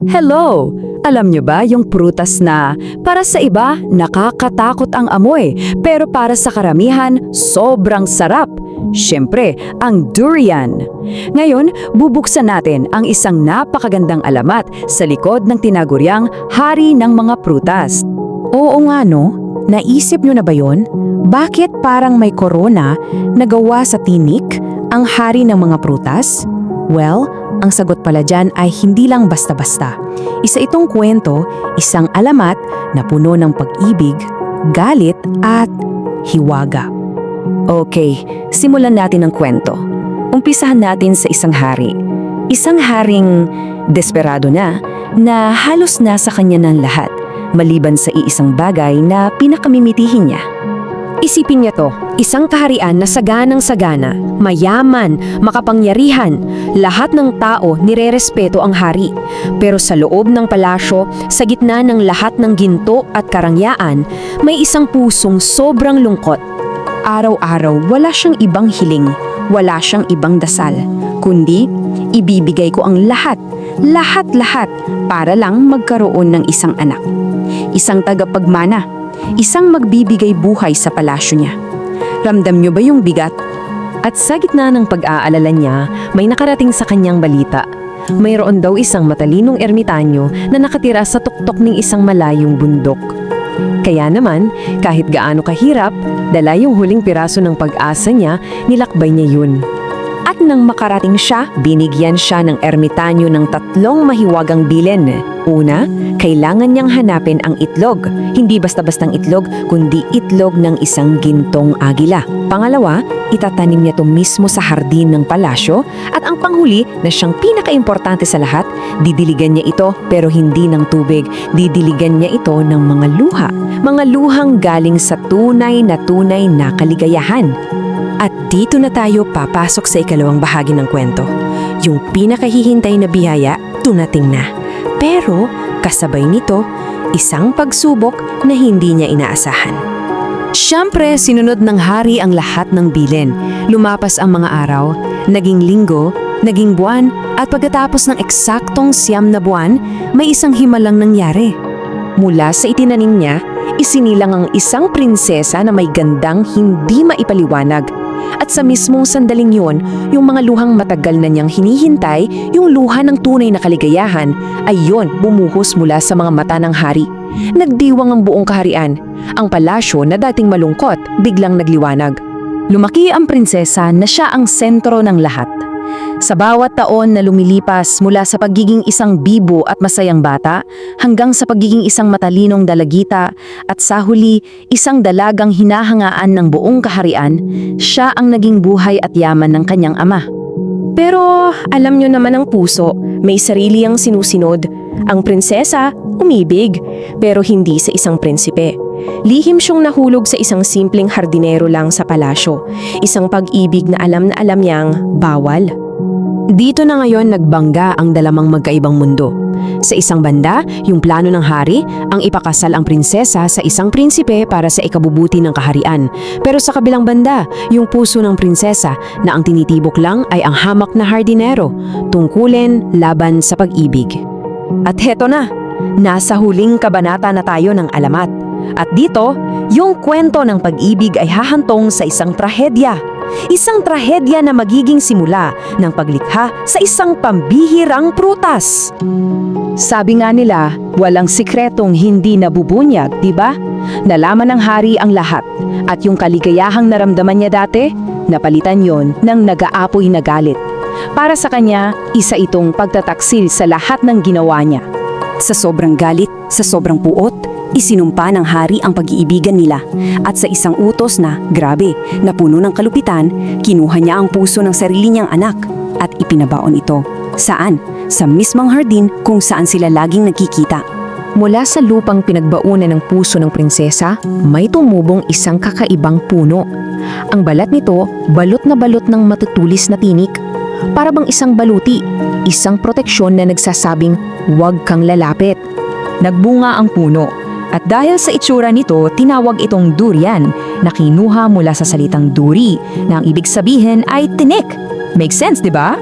Hello! Alam nyo ba yung prutas na para sa iba nakakatakot ang amoy pero para sa karamihan sobrang sarap? Siyempre, ang durian. Ngayon, bubuksan natin ang isang napakagandang alamat sa likod ng tinaguriang hari ng mga prutas. Oo nga no, naisip nyo na ba yun? Bakit parang may korona na gawa sa tinik ang hari ng mga prutas? Well, ang sagot pala dyan ay hindi lang basta-basta. Isa itong kwento, isang alamat na puno ng pag-ibig, galit at hiwaga. Okay, simulan natin ang kwento. Umpisahan natin sa isang hari. Isang haring desperado na halos nasa kanya ng lahat, maliban sa iisang bagay na pinakamimitihin niya. Isipin niya to, isang kaharian na saganang-sagana, mayaman, makapangyarihan, lahat ng tao nire-respeto ang hari. Pero sa loob ng palasyo, sa gitna ng lahat ng ginto at karangyaan, may isang pusong sobrang lungkot. Araw-araw wala siyang ibang hiling, wala siyang ibang dasal, kundi ibibigay ko ang lahat para lang magkaroon ng isang anak. Isang tagapagmana, isang magbibigay buhay sa palasyo niya. Ramdam niyo ba yung bigat? At sa gitna ng pag-aalala niya, may nakarating sa kanyang balita. Mayroon daw isang matalinong ermitanyo na nakatira sa tuktok ng isang malayong bundok. Kaya naman, kahit gaano kahirap, dala yung huling piraso ng pag-asa niya, nilakbay niya yun. At nang makarating siya, binigyan siya ng ermitanyo ng 3 mahiwagang bilin. Una, kailangan niyang hanapin ang itlog. Hindi basta-bastang itlog, kundi itlog ng isang gintong agila. Pangalawa, itatanim niya ito mismo sa hardin ng palasyo. At ang panghuli, na siyang pinakaimportante sa lahat, didiligan niya ito pero hindi ng tubig. Didiligan niya ito ng mga luha. Mga luhang galing sa tunay na kaligayahan. At dito na tayo papasok sa ikalawang bahagi ng kwento. Yung pinakahihintay na biyaya, dumating na. Pero kasabay nito, isang pagsubok na hindi niya inaasahan. Siyempre, sinunod ng hari ang lahat ng bilin. Lumapas ang mga araw, naging linggo, naging buwan, at pagkatapos ng eksaktong 9 na buwan, may isang himalang nangyari. Mula sa itinanim niya, isinilang ang isang prinsesa na may gandang hindi maipaliwanag. At sa mismong sandaling yun, yung mga luhang matagal na niyang hinihintay, yung luha ng tunay na kaligayahan, ay yun bumuhos mula sa mga mata ng hari. Nagdiwang ang buong kaharian. Ang palasyo na dating malungkot, biglang nagliwanag. Lumaki ang prinsesa na siya ang sentro ng lahat. Sa bawat taon na lumilipas mula sa pagiging isang bibo at masayang bata hanggang sa pagiging isang matalinong dalagita at sa huli isang dalagang hinahangaan ng buong kaharian, siya ang naging buhay at yaman ng kanyang ama. Pero alam nyo naman ang puso, may sarili ang sinusinod. Ang prinsesa, umibig, pero hindi sa isang prinsipe. Lihim siyang nahulog sa isang simpleng hardinero lang sa palasyo, isang pag-ibig na alam niyang bawal. Dito na ngayon nagbangga ang dalawang magkaibang mundo. Sa isang banda, yung plano ng hari, ang ipakasal ang prinsesa sa isang prinsipe para sa ikabubuti ng kaharian. Pero sa kabilang banda, yung puso ng prinsesa na ang tinitibok lang ay ang hamak na hardinero, tungkulin laban sa pag-ibig. At heto na, nasa huling kabanata na tayo ng alamat. At dito, yung kwento ng pag-ibig ay hahantong sa isang trahedya. Isang trahedya na magiging simula ng paglikha sa isang pambihirang prutas. Sabi nga nila, walang sikretong hindi nabubunyag, di ba? Nalaman ng hari ang lahat at yung kaligayahang naramdaman niya dati, napalitan yon ng nag-aapoy na galit. Para sa kanya, isa itong pagtataksil sa lahat ng ginawa niya. Sa sobrang galit, sa sobrang puot, isinumpa ng hari ang pag-iibigan nila at sa isang utos na, grabe, na puno ng kalupitan, kinuha niya ang puso ng sarili niyang anak at ipinabaon ito. Saan? Sa mismong hardin kung saan sila laging nagkikita. Mula sa lupang pinagbaunan ng puso ng prinsesa, may tumubong isang kakaibang puno. Ang balat nito, balot ng matutulis na tinik. Para bang isang baluti, isang proteksyon na nagsasabing, huwag kang lalapit. Nagbunga ang puno. At dahil sa itsura nito, tinawag itong durian na kinuha mula sa salitang duri na ang ibig sabihin ay tinik. Make sense, di ba?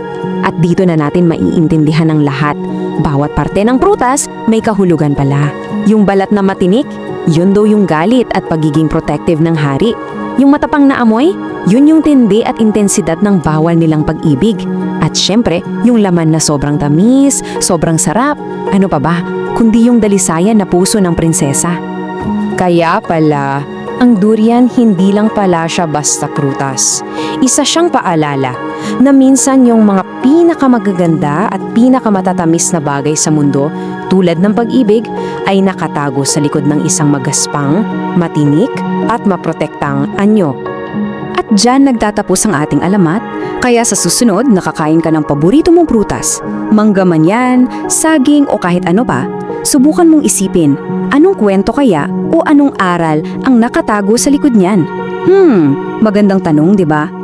At dito na natin maiintindihan ng lahat Bawat parte ng prutas may kahulugan pala. Yung balat na matinik, yun daw yung galit at pagiging protective ng hari. Yung matapang na amoy, yun yung tindi at intensidad ng bawal nilang pag-ibig. At syempre, yung laman na sobrang tamis, sobrang sarap, ano pa ba, kundi yung dalisayan na puso ng prinsesa. Kaya pala, ang durian hindi lang pala siya basta prutas. Isa siyang paalala na minsan yung mga pinakamagaganda at pinakamatatamis na bagay sa mundo, tulad ng pag-ibig, ay nakatago sa likod ng isang magaspang, matinik at maprotektang anyo. At dyan nagtatapos ang ating alamat, kaya sa susunod nakakain ka ng paborito mong prutas, mangga man yan, saging o kahit ano pa, subukan mong isipin, anong kwento kaya o anong aral ang nakatago sa likod niyan? Magandang tanong, di ba?